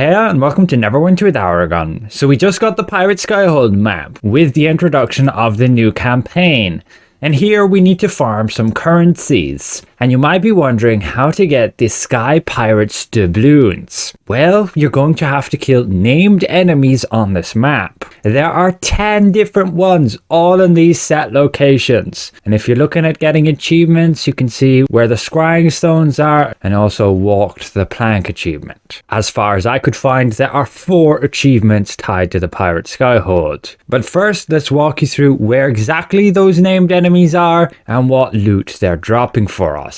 Hey and welcome to Neverwinter with Aragon. So we just got the Pirates Skyhold map with the introduction of the new campaign. And here we need to farm some currencies. And you might be wondering how to get the Sky Pirates doubloons. Well, you're going to have to kill named enemies on this map. There are 10 different ones, all in these set locations. And if you're looking at getting achievements, you can see where the scrying stones are and also walked the plank achievement. As far as I could find, there are 4 achievements tied to the Pirates Skyhold. But first, let's walk you through where exactly those named enemies are and what loot they're dropping for us.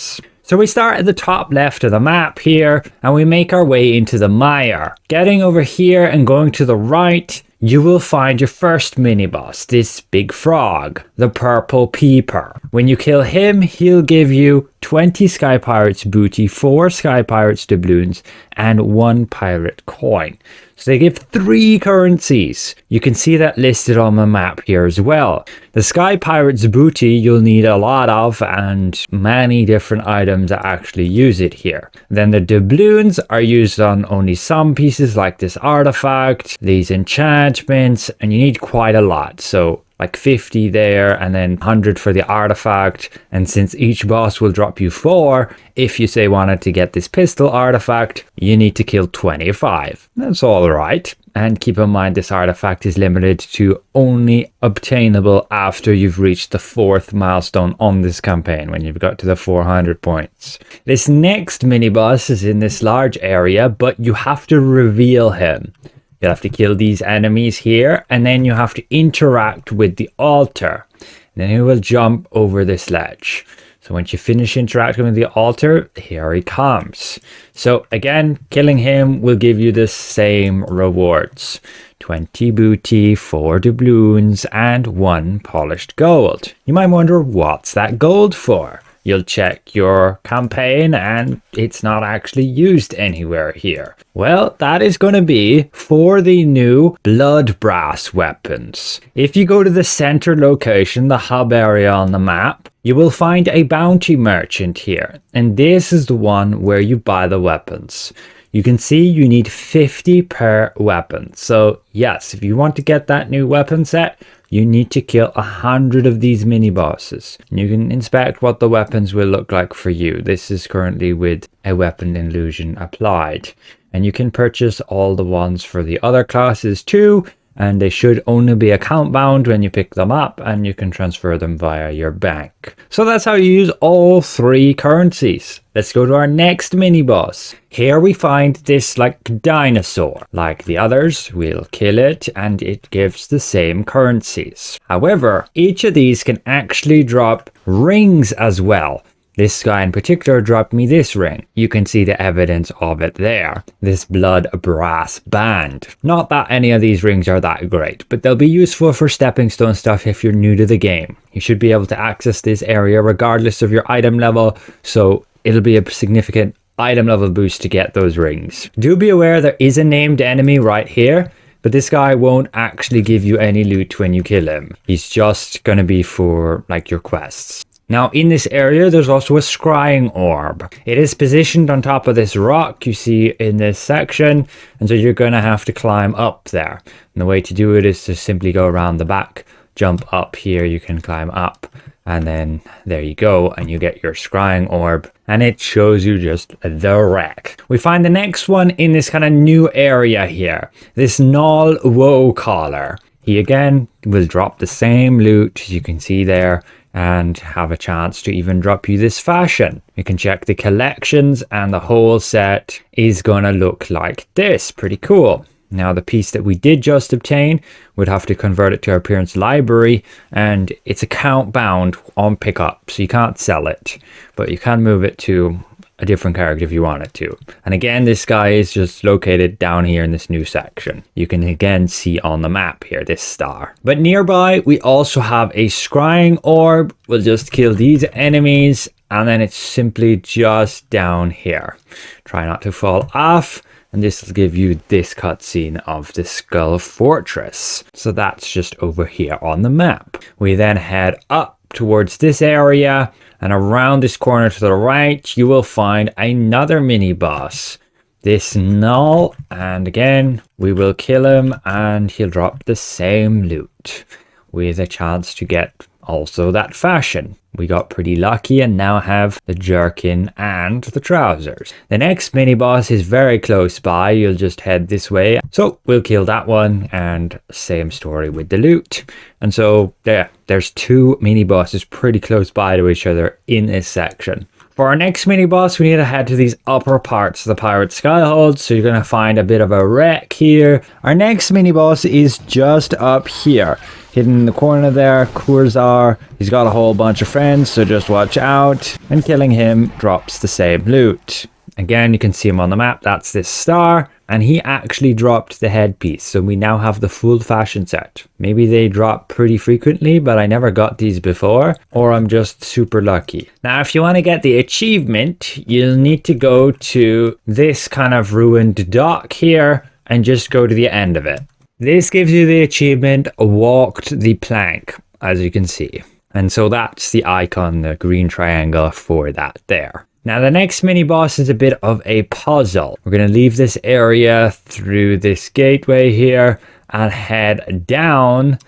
So we start at the top left of the map here and we make our way into the mire. Getting over here and going to the right, you will find your first mini-boss, this big frog, the purple peeper. When you kill him, he'll give you 20 Sky Pirates booty, 4 Sky Pirates doubloons, and 1 pirate coin. So they give 3 currencies. You can see that listed on the map here as well. The Sky Pirates booty you'll need a lot of, and many different items that actually use it here. Then the doubloons are used on only some pieces like this artifact, these enchantments, and you need quite a lot. So like 50 there and then 100 for the artifact. And since each boss will drop you 4, if you say wanted to get this pistol artifact, you need to kill 25. That's all right. And keep in mind this artifact is limited to only obtainable after you've reached the 4th milestone on this campaign, when you've got to the 400 points. This next mini boss is in this large area, but you have to reveal him. You'll have to kill these enemies here, and then you have to interact with the altar. And then he will jump over this ledge. So once you finish interacting with the altar, here he comes. So again, killing him will give you the same rewards. 20 booty, 4 doubloons, and 1 polished gold. You might wonder, what's that gold for? You'll check your campaign and it's not actually used anywhere here. Well, that is going to be for the new blood brass weapons. If you go to the center location, the hub area on the map, you will find a bounty merchant here. And this is the one where you buy the weapons. You can see you need 50 per weapon. So yes, if you want to get that new weapon set, you need to kill 100 of these mini bosses. You can inspect what the weapons will look like for you. This is currently with a weapon illusion applied. And you can purchase all the ones for the other classes too. And they should only be account bound when you pick them up, and you can transfer them via your bank. So that's how you use all 3 currencies. Let's go to our next mini boss. Here we find this like dinosaur. Like the others, we'll kill it and it gives the same currencies. However, each of these can actually drop rings as well. This guy in particular dropped me this ring. You can see the evidence of it there. This blood brass band. Not that any of these rings are that great, but they'll be useful for stepping stone stuff if you're new to the game. You should be able to access this area regardless of your item level, so it'll be a significant item level boost to get those rings. Do be aware there is a named enemy right here, but this guy won't actually give you any loot when you kill him. He's just going to be for like your quests. Now in this area there's also a Scrying Orb. It is positioned on top of this rock you see in this section, and so you're going to have to climb up there. And the way to do it is to simply go around the back, jump up here, you can climb up, and then there you go, and you get your Scrying Orb, and it shows you just the wreck. We find the next one in this kind of new area here, this Null Woe Caller. He again will drop the same loot as you can see there, and have a chance to even drop you this fashion. You can check the collections and the whole set is gonna look like this. Pretty cool. Now the piece that we did just obtain, we'd have to convert it to our appearance library, and it's account bound on pickup, so you can't sell it, but you can move it to a different character if you wanted to. And again, this guy is just located down here in this new section. You can again see on the map here, this star. But nearby, we also have a Scrying Orb. We'll just kill these enemies, and then it's simply just down here. Try not to fall off, and this will give you this cutscene of the Skull Fortress. So that's just over here on the map. We then head up towards this area, and around this corner to the right you will find another mini boss. this null, and again we will kill him and he'll drop the same loot with a chance to get also that fashion. We got pretty lucky and now have the jerkin and the trousers. The next mini boss is very close by. You'll just head this way. So we'll kill that one, and same story with the loot. And so there's 2 mini bosses pretty close by to each other in this section. For our next mini boss, we need to head to these upper parts of the Pirates Skyhold, so you're going to find a bit of a wreck here. Our next mini boss is just up here, hidden in the corner there, Kzar. He's got a whole bunch of friends, so just watch out, and killing him drops the same loot. Again, you can see him on the map, that's this star, and he actually dropped the headpiece, so we now have the full fashion set. Maybe they drop pretty frequently, but I never got these before, or I'm just super lucky. Now, if you want to get the achievement, you'll need to go to this kind of ruined dock here, and just go to the end of it. This gives you the achievement, walked the plank, as you can see. And so that's the icon, the green triangle for that there. Now the next mini boss is a bit of a puzzle. We're going to leave this area through this gateway here and head down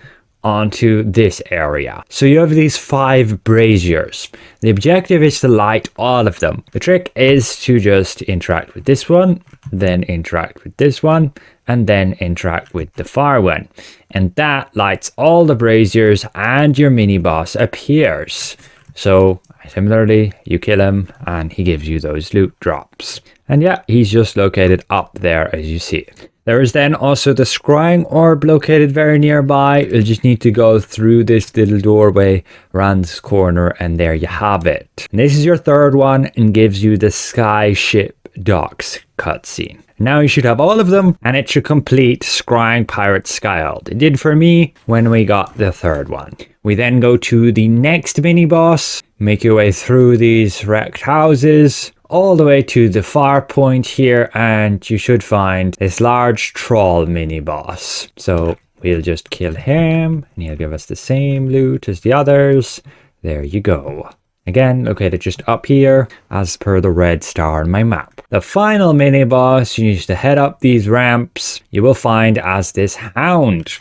onto this area. So you have these 5 braziers. The objective is to light all of them. The trick is to just interact with this one, then interact with this one, and then interact with the far one. And that lights all the braziers and your mini boss appears. So similarly, you kill him and he gives you those loot drops. And yeah, he's just located up there as you see it. There is then also the Scrying Orb located very nearby. You'll just need to go through this little doorway around this corner and there you have it. And this is your 3rd one and gives you the Sky Ship Docks cutscene. Now you should have all of them and it should complete Scrying Pirates Skyhold. It did for me when we got the 3rd one. We then go to the next mini boss, make your way through these wrecked houses, all the way to the far point here, and you should find this large troll mini boss. So we'll just kill him and he'll give us the same loot as the others. There you go. Again, located just up here as per the red star on my map. The final mini boss you need to head up these ramps, you will find as this Hound.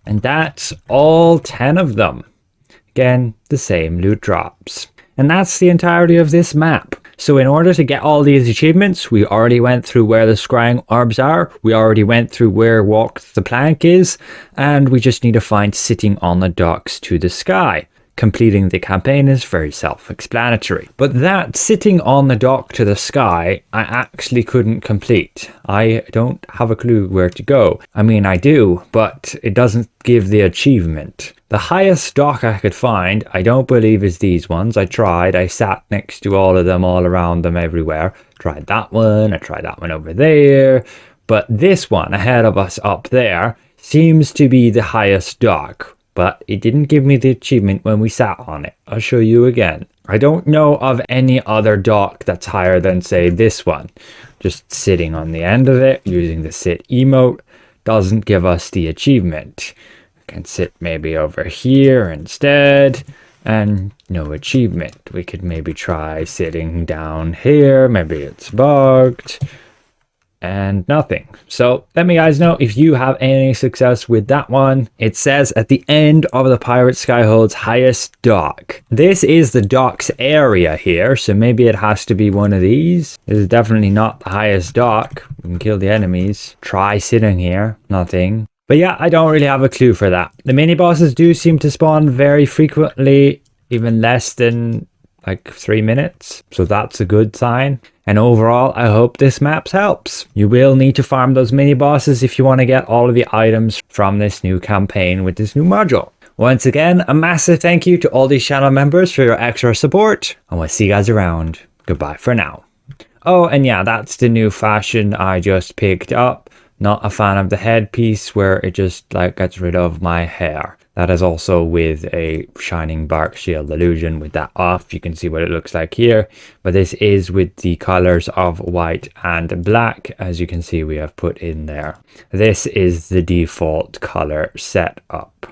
And that's all 10 of them. Again, the same loot drops. And that's the entirety of this map. So in order to get all these achievements, we already went through where the Scrying Orbs are. We already went through where Walk the Plank is. And we just need to find Sitting on the Docks to the Sky. Completing the campaign is very self-explanatory. But that Sitting on the Dock to the Sky, I actually couldn't complete. I don't have a clue where to go. I mean, I do, but it doesn't give the achievement. The highest dock I could find, I don't believe is these ones. I tried. I sat next to all of them, all around them, everywhere. Tried that one. I tried that one over there. But this one ahead of us up there seems to be the highest dock. But it didn't give me the achievement when we sat on it. I'll show you again. I don't know of any other dock that's higher than, say, this one. Just sitting on the end of it, using the sit emote, doesn't give us the achievement. I can sit maybe over here instead, and no achievement. We could maybe try sitting down here. Maybe it's bugged. And nothing. So let me guys know if you have any success with that one. It says at the end of the Pirates Skyhold's highest dock. This is the docks area here, so maybe it has to be one of these. This is definitely not the highest dock. We can kill the enemies. Try sitting here. Nothing. But yeah, I don't really have a clue for that. The mini bosses do seem to spawn very frequently, even less than like 3 minutes. So that's a good sign. And overall, I hope this map helps. You will need to farm those mini bosses if you want to get all of the items from this new campaign with this new module. Once again, a massive thank you to all these channel members for your extra support. And we'll see you guys around. Goodbye for now. Oh, and yeah, that's the new fashion I just picked up. Not a fan of the headpiece where it just like gets rid of my hair. That is also with a shining bark shield illusion. With that off, you can see what it looks like here. But this is with the colors of white and black, as you can see we have put in there. This is the default color setup.